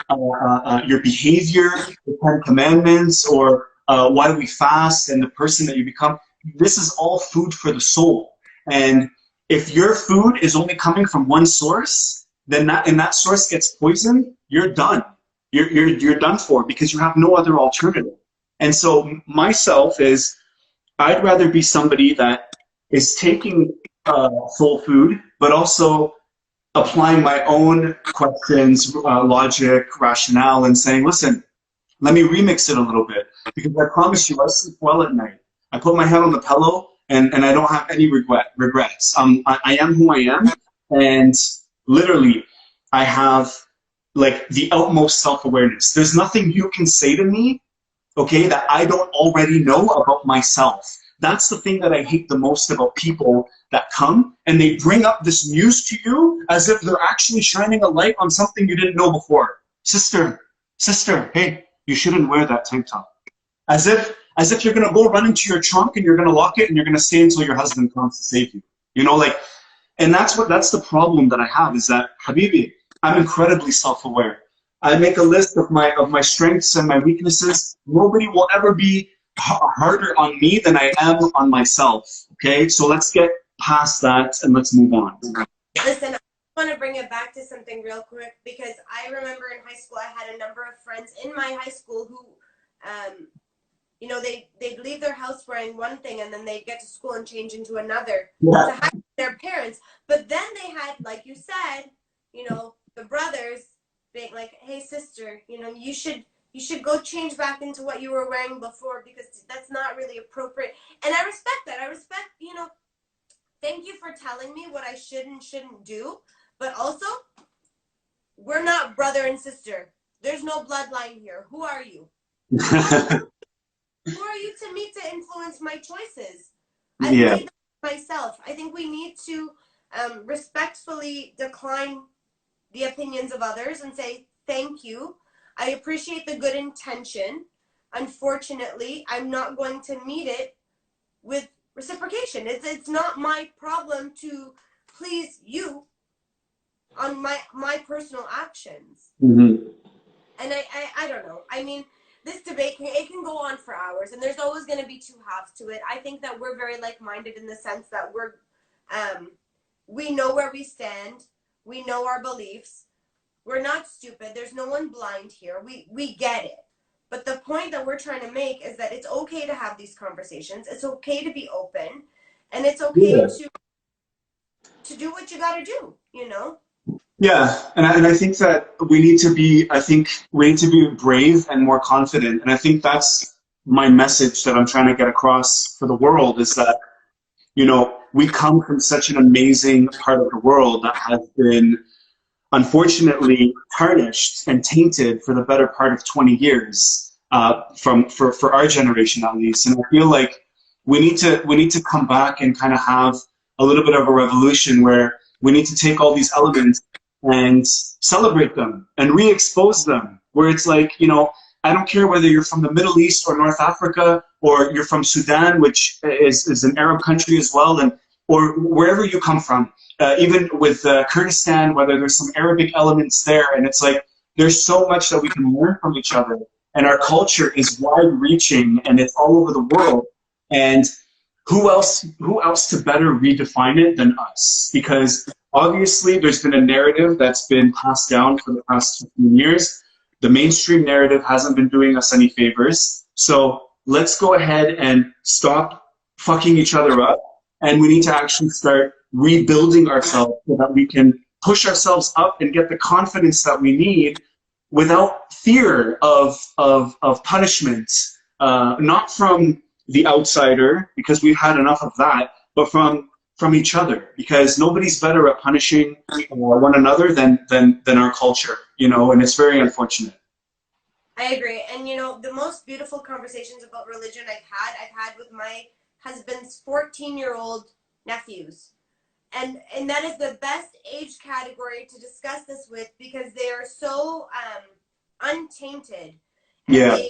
your behavior, the Ten Commandments, or why do we fast, and the person that you become. This is all food for the soul. And if your food is only coming from one source, then that source gets poisoned, you're done. You're done for, because you have no other alternative. And so myself is, I'd rather be somebody that is taking soul food, but also applying my own questions, logic, rationale, and saying, listen, let me remix it a little bit, because I promise you, I sleep well at night. I put my head on the pillow, and I don't have any regrets. I am who I am, and literally, I have like the utmost self-awareness. There's nothing you can say to me, okay, that I don't already know about myself. That's the thing that I hate the most about people that come and they bring up this news to you as if they're actually shining a light on something you didn't know before. Sister, hey, you shouldn't wear that tank top. As if you're gonna go run into your trunk and you're gonna lock it and you're gonna stay until your husband comes to save you. Like, and that's the problem that I have, is that, Habibi, I'm incredibly self-aware. I make a list of my strengths and my weaknesses. Nobody will ever be harder on me than I am on myself. Okay, so let's get past that and let's move on. Listen, I want to bring it back to something real quick, because I remember in high school I had a number of friends in my high school who, they'd leave their house wearing one thing and then they'd get to school and change into another to hide their parents. But then they had, like you said, the brothers being like, hey, sister, you should go change back into what you were wearing before, because that's not really appropriate. And I respect that. I respect, thank you for telling me what I should and shouldn't do. But also, we're not brother and sister. There's no bloodline here. Who are you? Who are you to influence my choices? I've made them myself. I think we need to respectfully decline the opinions of others and say, thank you. I appreciate the good intention. Unfortunately, I'm not going to meet it with reciprocation. It's not my problem to please you on my personal actions. Mm-hmm. And I don't know. I mean, this debate it can go on for hours, and there's always going to be two halves to it. I think that we're very like-minded in the sense that we know where we stand, we know our beliefs. We're not stupid. There's no one blind here. We get it. But the point that we're trying to make is that it's okay to have these conversations. It's okay to be open, and it's okay to to do what you got to do, you know? Yeah, and I think that we need to be, I think we need to be brave and more confident. And I think that's my message that I'm trying to get across for the world is that, we come from such an amazing part of the world that has been unfortunately tarnished and tainted for the better part of 20 years, for our generation at least. And I feel like we need to come back and kind of have a little bit of a revolution where we need to take all these elements and celebrate them and re-expose them, where it's like, I don't care whether you're from the Middle East or North Africa, or you're from Sudan, which is an Arab country as well, and or wherever you come from, even with Kurdistan, whether there's some Arabic elements there, and it's like there's so much that we can learn from each other, and our culture is wide-reaching and it's all over the world. And who else to better redefine it than us? Because obviously there's been a narrative that's been passed down for the past 15 years. The mainstream narrative hasn't been doing us any favors. So let's go ahead and stop fucking each other up. And we need to actually start rebuilding ourselves so that we can push ourselves up and get the confidence that we need without fear of punishment, not from the outsider, because we've had enough of that, but from each other, because nobody's better at punishing one another than our culture, and it's very unfortunate. I agree. And the most beautiful conversations about religion I've had with my husband's 14-year-old nephews. And that is the best age category to discuss this with, because they are so untainted. And Yeah.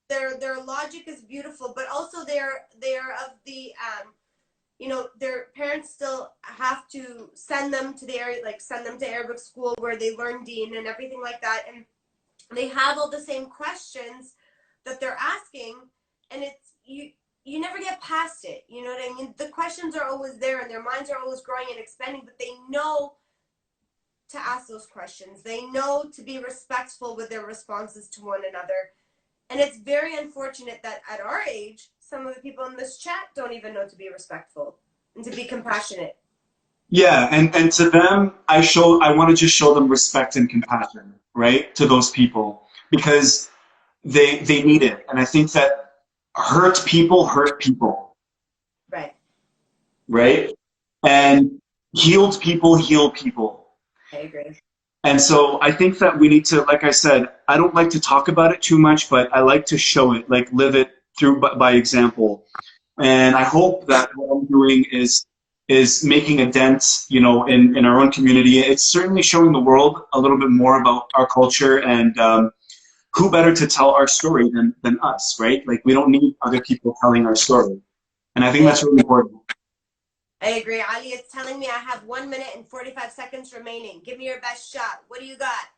their logic is beautiful, but also they're of the their parents still have to send them to Arabic school where they learn Deen and everything like that, and they have all the same questions that they're asking, and it's you never get past it. You know what I mean? The questions are always there, and their minds are always growing and expanding, but they know to ask those questions. They know to be respectful with their responses to one another. And it's very unfortunate that at our age, some of the people in this chat don't even know to be respectful and to be compassionate. Yeah, and to them, I want to just show them respect and compassion, right? To those people, because they need it. And I think that hurt people hurt people, Right. right? And healed people heal people. I agree. And so I think that we need to, like I said, I don't like to talk about it too much, but I like to show it, like live it through by example. And I hope that what I'm doing is making a dent, in our own community. It's certainly showing the world a little bit more about our culture, and who better to tell our story than us, right? Like, we don't need other people telling our story. And I think that's really important. I agree. Ali, it's telling me I have 1 minute and 45 seconds remaining. Give me your best shot. What do you got?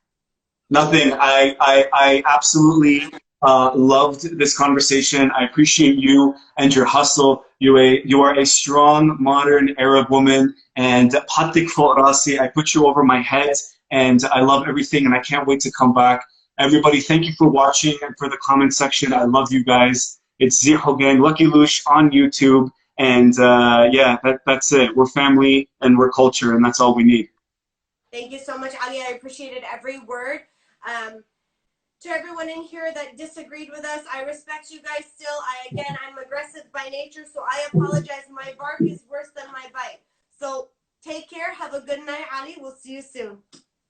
Nothing. I absolutely loved this conversation. I appreciate you and your hustle. You are a strong, modern Arab woman, and Patik fouq rasi, I put you over my head, and I love everything, and I can't wait to come back. Everybody, thank you for watching and for the comment section. I love you guys. It's Ziho Gang, Lucky Loush on YouTube, and yeah, that's it. We're family and we're culture, and that's all we need. Thank you so much, Ali. I appreciated every word. To everyone in here that disagreed with us, I respect you guys still. I'm aggressive by nature, so I apologize. My bark is worse than my bite. So take care. Have a good night, Ali. We'll see you soon.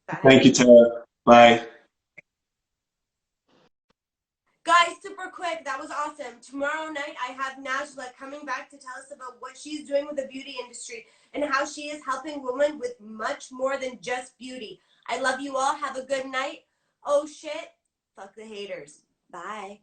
Bye. Thank you, Tara. Bye. Guys, super quick, that was awesome. Tomorrow night, I have Najla coming back to tell us about what she's doing with the beauty industry and how she is helping women with much more than just beauty. I love you all. Have a good night. Oh, shit. Fuck the haters. Bye.